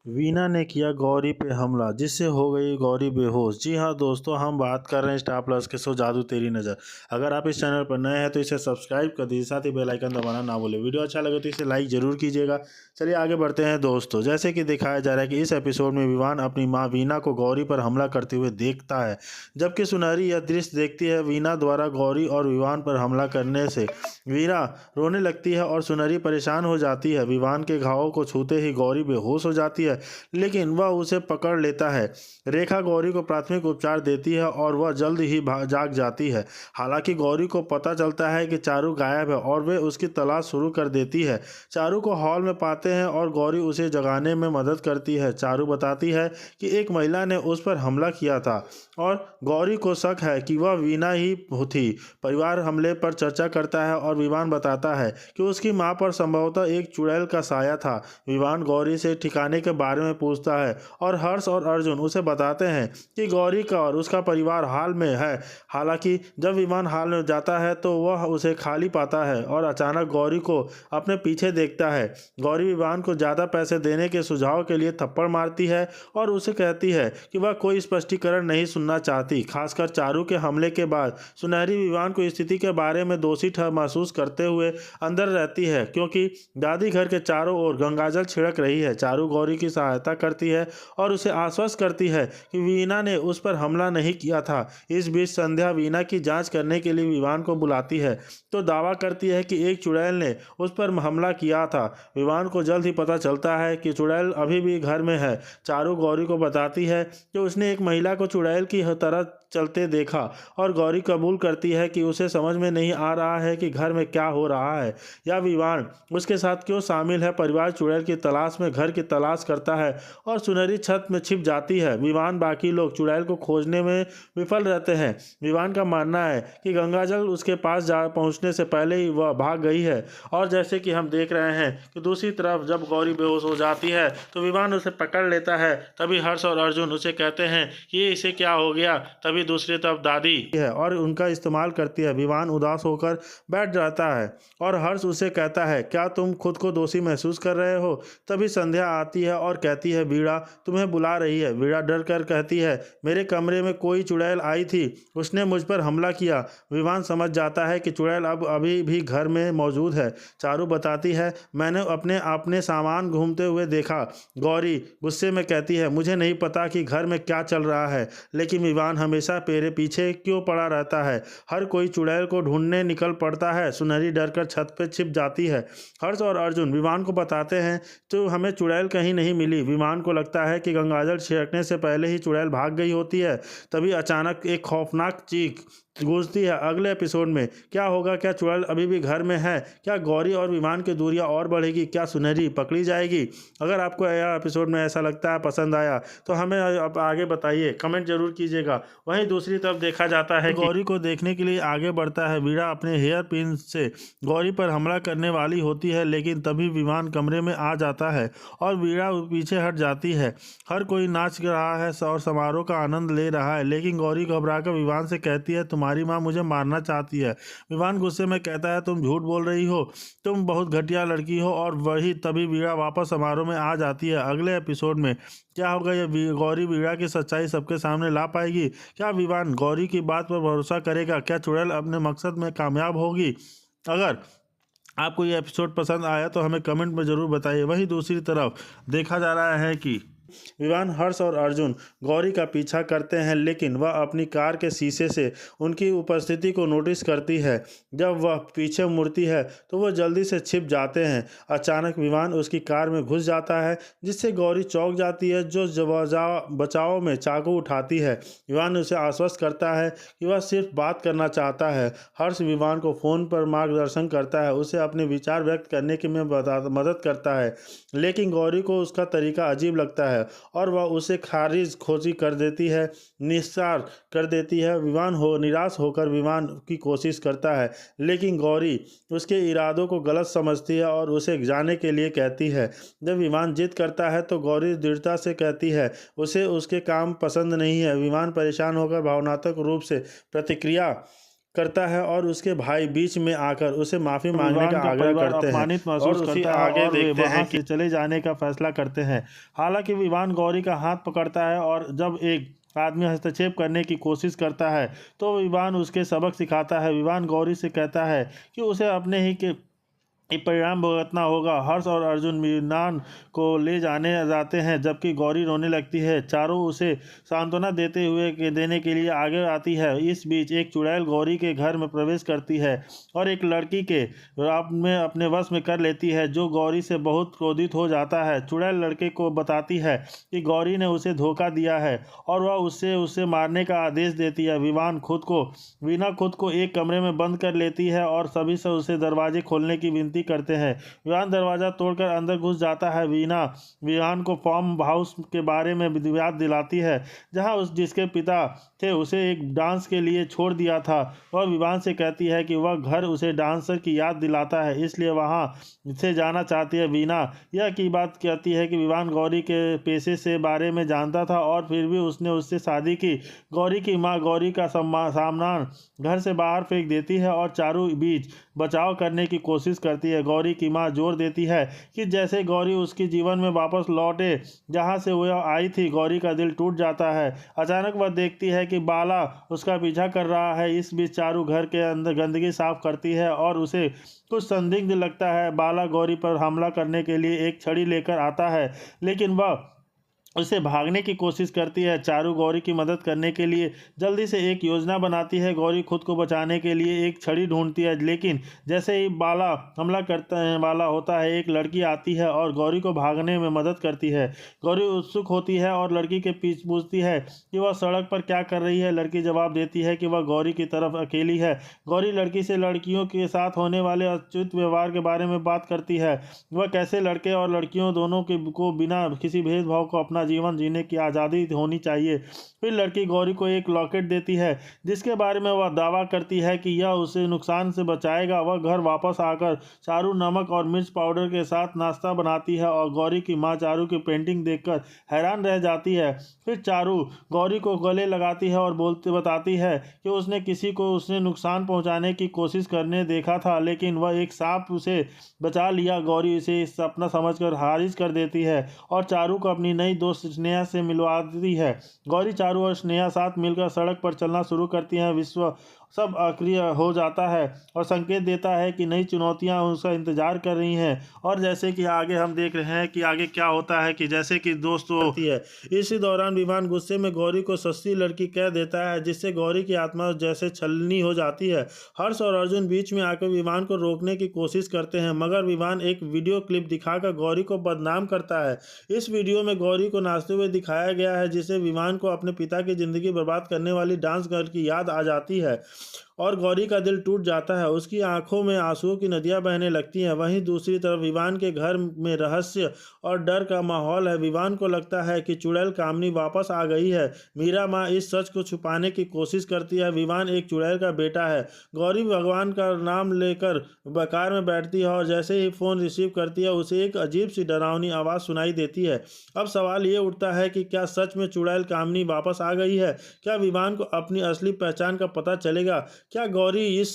वीना ने किया गौरी पे हमला जिससे हो गई गौरी बेहोश। जी हाँ दोस्तों, हम बात कर रहे हैं स्टार प्लस के शो जादू तेरी नज़र। अगर आप इस चैनल पर नए हैं तो इसे सब्सक्राइब कर दीजिए, साथ ही बेल आइकन दबाना ना भूलें। वीडियो अच्छा लगे तो इसे लाइक जरूर कीजिएगा। चलिए आगे बढ़ते हैं दोस्तों। जैसे कि दिखाया जा रहा है कि इस एपिसोड में विवान अपनी माँ वीना को गौरी पर हमला करते हुए देखता है, जबकि सुनहरी यह दृश्य देखती है वीना द्वारा गौरी और विवान पर हमला करने से। वीना रोने लगती है और सुनहरी परेशान हो जाती है। विवान के घावों को छूते ही गौरी बेहोश हो जाती है, लेकिन वह उसे पकड़ लेता है। रेखा गौरी को प्राथमिक उपचार देती है और वह जल्द ही जाग जाती है। हालांकि गौरी को पता चलता है कि चारू गायब है और वे उसकी तलाश शुरू कर देती है। चारू को हॉल में पाते हैं और गौरी उसे जगाने में मदद करती है। चारू बताती है कि एक महिला ने उस पर हमला किया था और गौरी को शक है कि वह वीना ही थी। परिवार हमले पर चर्चा करता है और विवान बताता है कि उसकी मां पर संभवतः एक चुड़ैल का साया था। विवान गौरी से ठिकाने के बारे में पूछता है और हर्ष और अर्जुन उसे बताते हैं कि गौरी का और उसका परिवार हाल में है। हालांकि जब विमान हाल में जाता है तो वह उसे खाली पाता है और अचानक गौरी को अपने पीछे देखता है। गौरी विवान को ज़्यादा पैसे देने के सुझाव के लिए थप्पड़ मारती है और उसे कहती है कि वह कोई स्पष्टीकरण नहीं सुनना चाहती। खासकर चारू के हमले के बाद सुनहरी विवान को स्थिति के बारे में दोषी महसूस करते हुए अंदर रहती है, क्योंकि दादी घर के चारों ओर गंगाजल छिड़क रही है। चारू गौरी की सहायता करती है और उसे आश्वस्त करती है कि वीना ने उस पर हमला नहीं किया था। इस बीच संध्या वीना की जांच करने के लिए विवान को बुलाती है तो दावा करती है कि एक चुड़ैल ने उस पर हमला किया था। विवान को जल्द ही पता चलता है कि चुड़ैल अभी भी घर में है। चारू गौरी को बताती है कि उसने एक महिला को चुड़ैल की तरह चलते देखा और गौरी कबूल करती है कि उसे समझ में नहीं आ रहा है कि घर में क्या हो रहा है या विवान उसके साथ क्यों शामिल है। परिवार चुड़ैल की तलाश में घर की तलाश करता है और सुनहरी छत में छिप जाती है। विवान बाकी लोग चुड़ैल को खोजने में विफल रहते हैं। विवान का मानना है कि गंगाजल उसके पास जा पहुंचने से पहले ही वह भाग गई है। और जैसे कि हम देख रहे हैं कि दूसरी तरफ जब गौरी बेहोश हो जाती है तो विवान उसे पकड़ लेता है। तभी हर्ष और अर्जुन उसे कहते हैं कि इसे क्या हो गया। तभी दूसरी तरफ दादी है और उनका इस्तेमाल करती है। विवान उदास होकर बैठ जाता है और हर्ष उसे कहता है, क्या तुम खुद को दोषी महसूस कर रहे हो। तभी संध्या आती है और कहती है, वीणा तुम्हें बुला रही है। वीणा डर कर कहती है, मेरे कमरे में कोई चुड़ैल आई थी, उसने मुझ पर हमला किया। विवान समझ जाता है कि चुड़ैल अब अभी भी घर में मौजूद है। चारू बताती है, मैंने अपने सामान घूमते हुए देखा। गौरी गुस्से में कहती है, मुझे नहीं पता कि घर में क्या चल रहा है, लेकिन विवान हमेशा मेरे पीछे क्यों पड़ा रहता है। हर कोई चुड़ैल को ढूंढने निकल पड़ता है। सुनहरी डरकर छत पर छिप जाती है। हर्ष और अर्जुन विमान को बताते हैं तो हमें चुड़ैल कहीं नहीं मिली। विमान को लगता है कि गंगाजल छिड़कने से पहले ही चुड़ैल भाग गई होती है। तभी अचानक एक खौफनाक चीख गूंजती है। अगले एपिसोड में क्या होगा? क्या चुड़ैल अभी भी घर में है? क्या गौरी और विमान की दूरियां और बढ़ेगी? क्या सुनहरी पकड़ी जाएगी? अगर आपको यह एपिसोड में ऐसा लगता है, पसंद आया, तो हमें अब आगे बताइए, कमेंट जरूर कीजिएगा। वहीं दूसरी तरफ देखा जाता है गौरी को देखने के लिए आगे बढ़ता है। वीणा अपने हेयर पिन से गौरी पर हमला करने वाली होती है, लेकिन तभी विमान कमरे में आ जाता है और वीणा पीछे हट जाती है। हर कोई नाच रहा है और समारोह का आनंद ले रहा है, लेकिन गौरी घबराकर विमान से कहती है, तुम्हारी माँ मुझे मारना चाहती है। विमान गुस्से में कहता है, तुम झूठ बोल रही हो, तुम बहुत घटिया लड़की हो। और वही तभी वीणा वापस समारोह में आ जाती है। अगले एपिसोड में क्या होगा? ये गौरी वीणा की सच्चाई सबके सामने ला पाएगी? क्या विवान गौरी की बात पर भरोसा करेगा? क्या चुड़ैल अपने मकसद में कामयाब होगी? अगर आपको ये एपिसोड पसंद आया तो हमें कमेंट में ज़रूर बताइए। वहीं दूसरी तरफ देखा जा रहा है कि विवान, हर्ष और अर्जुन गौरी का पीछा करते हैं, लेकिन वह अपनी कार के शीशे से उनकी उपस्थिति को नोटिस करती है। जब वह पीछे मुड़ती है तो वह जल्दी से छिप जाते हैं। अचानक विवान उसकी कार में घुस जाता है, जिससे गौरी चौंक जाती है, जो बचाव में चाकू उठाती है। विवान उसे आश्वस्त करता है कि वह सिर्फ बात करना चाहता है। हर्ष विवान को फ़ोन पर मार्गदर्शन करता है, उसे अपने विचार व्यक्त करने की मदद करता है, लेकिन गौरी को उसका तरीका अजीब लगता है और वह उसे खारिज खोजी कर देती है, निस्सार कर देती है। निराश होकर विमान की कोशिश करता है, लेकिन गौरी उसके इरादों को गलत समझती है और उसे जाने के लिए कहती है। जब विमान जिद करता है तो गौरी दृढ़ता से कहती है उसे उसके काम पसंद नहीं है। विमान परेशान होकर भावनात्मक रूप से प्रतिक्रिया करता है और उसके भाई बीच में आकर उसे माफी मांगने का आग्रह करते हैं और उसी आगे देखते हैं कि चले जाने का फैसला करते हैं। हालांकि विवान गौरी का हाथ पकड़ता है और जब एक आदमी हस्तक्षेप करने की कोशिश करता है तो विवान उसके सबक सिखाता है। विवान गौरी से कहता है कि उसे अपने ही के परिणाम भुगतना होगा। हर्ष और अर्जुन मीनान को ले जाते हैं जबकि गौरी रोने लगती है। चारों उसे सांत्वना देने के लिए आगे आती है। इस बीच एक चुड़ैल गौरी के घर में प्रवेश करती है और एक लड़की के अपने वश में कर लेती है, जो गौरी से बहुत क्रोधित हो जाता है। चुड़ैल लड़के को बताती है कि गौरी ने उसे धोखा दिया है और वह उसे मारने का आदेश देती है। वीना खुद को एक कमरे में बंद कर लेती है और सभी से उसे दरवाजे खोलने की विनती करते हैं। विवान दरवाजा तोड़कर अंदर घुस जाता है। वीना विवान को फार्म हाउस के बारे में याद दिलाती है जहां जिसके पिता थे उसे एक डांस के लिए छोड़ दिया था। वह विवान से कहती है कि वह घर उसे डांसर की याद दिलाता है, इसलिए वहां से जाना चाहती है। वीना यह की बात कहती है कि विवान गौरी के पेशे से बारे में जानता था और फिर भी उसने उससे शादी की। गौरी की मां गौरी का सामान घर से बाहर फेंक देती है और चारों बीच बचाव करने की कोशिश करती है। गौरी की मां जोर देती है कि जैसे गौरी उसके जीवन में वापस लौटे जहां से वह आई थी। गौरी का दिल टूट जाता है। अचानक वह देखती है कि बाला उसका पीछा कर रहा है। इस बीच चारू घर के अंदर गंदगी साफ करती है और उसे कुछ संदिग्ध लगता है। बाला गौरी पर हमला करने के लिए एक छड़ी लेकर आता है, लेकिन वह उसे भागने की कोशिश करती है। चारू गौरी की मदद करने के लिए जल्दी से एक योजना बनाती है। गौरी खुद को बचाने के लिए एक छड़ी ढूंढती है, लेकिन जैसे ही बाला हमला करने वाला होता है एक लड़की आती है और गौरी को भागने में मदद करती है। गौरी उत्सुक होती है और लड़की के पीछे पूछती है कि वह सड़क पर क्या कर रही है। लड़की जवाब देती है कि वह गौरी की तरफ अकेली है। गौरी लड़की से लड़कियों के साथ होने वाले अनुचित व्यवहार के बारे में बात करती है। वह कैसे लड़के और लड़कियों दोनों को बिना किसी भेदभाव को अपना जीवन जीने की आज़ादी होनी चाहिए। फिर लड़की गौरी को एक लॉकेट देती है जिसके बारे में वह दावा करती है कि यह उसे नुकसान से बचाएगा। वह घर वापस आकर चारू नमक और मिर्च पाउडर के साथ नाश्ता बनाती है और गौरी की मां चारू की पेंटिंग देखकर हैरान रह जाती है। फिर चारू गौरी को गले लगाती है और बताती है कि उसने किसी को उसने नुकसान पहुंचाने की कोशिश करने देखा था, लेकिन वह एक सांप उसे बचा लिया। गौरी इसे सपना समझकर खारिज कर देती है और चारू को अपनी नई दोस्त स्नेहा से मिलवाती है। गौरी, चारू और स्नेहा साथ मिलकर सड़क पर चलना शुरू करती हैं। विश्व सब अक्रिय हो जाता है और संकेत देता है कि नई चुनौतियां उसका इंतजार कर रही हैं। और जैसे कि आगे हम देख रहे हैं कि आगे क्या होता है कि जैसे कि दोस्तों होती है, इसी दौरान विवान गुस्से में गौरी को सस्ती लड़की कह देता है, जिससे गौरी की आत्मा जैसे छलनी हो जाती है। हर्ष और अर्जुन बीच में आकर विवान को रोकने की कोशिश करते हैं, मगर विवान एक वीडियो क्लिप दिखाकर गौरी को बदनाम करता है। इस वीडियो में गौरी को नाचते हुए दिखाया गया है, जिससे विवान को अपने पिता की जिंदगी बर्बाद करने वाली डांस गर्ल की याद आ जाती है और गौरी का दिल टूट जाता है। उसकी आंखों में आंसुओं की नदियां बहने लगती हैं। वहीं दूसरी तरफ विवान के घर में रहस्य और डर का माहौल है। विवान को लगता है कि चुड़ैल कामनी वापस आ गई है। मीरा माँ इस सच को छुपाने की कोशिश करती है। विवान एक चुड़ैल का बेटा है। गौरी भगवान का नाम लेकर कार में बैठती है और जैसे ही फोन रिसीव करती है उसे एक अजीब सी डरावनी आवाज़ सुनाई देती है। अब सवाल ये उठता है कि क्या सच में चुड़ैल कामनी वापस आ गई है? क्या विवान को अपनी असली पहचान का पता चलेगा? क्या गौरी इस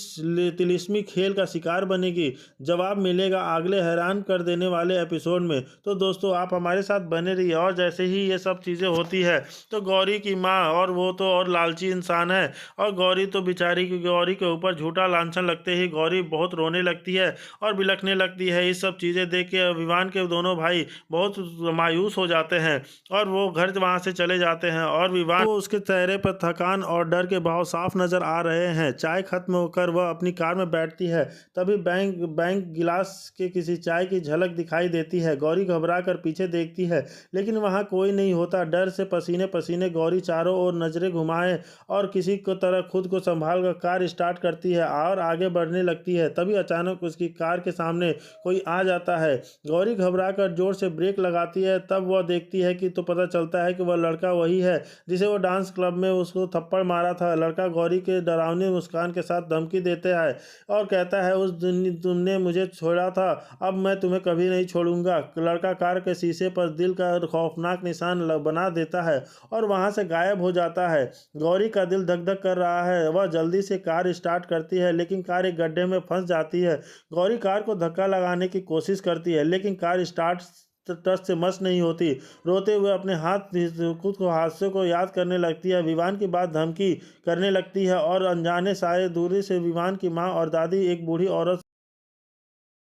तिलिस्मी खेल का शिकार बनेगी? जवाब मिलेगा अगले हैरान कर देने वाले एपिसोड में। तो दोस्तों आप हमारे साथ बने रहिए। और जैसे ही ये सब चीज़ें होती है तो गौरी की माँ और वो तो और लालची इंसान है और गौरी तो बेचारी की गौरी के ऊपर झूठा लांछन लगते ही गौरी बहुत रोने लगती है और बिलखने लगती है। इस सब चीज़ें देख के विवान के दोनों भाई बहुत मायूस हो जाते हैं और वो घर वहाँ से चले जाते हैं और विवान को उसके चेहरे पर थकान और डर के भाव साफ नजर आ रहे हैं। चाय खत्म होकर वह अपनी कार में बैठती है, तभी बैंक गिलास के किसी चाय की झलक दिखाई देती है। गौरी घबरा कर पीछे देखती है, लेकिन वहां कोई नहीं होता। डर से पसीने पसीने गौरी चारों ओर नजरें घुमाए और किसी को तरह खुद को संभाल कर कार स्टार्ट करती है और आगे बढ़ने लगती है। तभी अचानक उसकी कार के सामने कोई आ जाता है। गौरी घबरा कर जोर से ब्रेक लगाती है। तब वह देखती है कि तो पता चलता है कि वह लड़का वही है जिसे वो डांस क्लब में उसको थप्पड़ मारा था। लड़का गौरी के डरावने मुस्कान मुस्कान के साथ धमकी देता है और कहता है, उस दिन तुमने मुझे छोड़ा था, अब मैं तुम्हें कभी नहीं छोड़ूंगा। लड़का कार के शीशे पर दिल का खौफनाक निशान बना देता है और वहां से गायब हो जाता है। गौरी का दिल धक धक कर रहा है। वह जल्दी से कार स्टार्ट करती है लेकिन कार एक गड्ढे में फंस जाती है। गौरी कार को धक्का लगाने की कोशिश करती है लेकिन कार स्टार्ट टच से मस नहीं होती। रोते हुए अपने खुद को हादसे को याद करने लगती है। विवान की बात धमकी करने लगती है और अनजाने सारे दूरी से विवान की माँ और दादी एक बूढ़ी औरत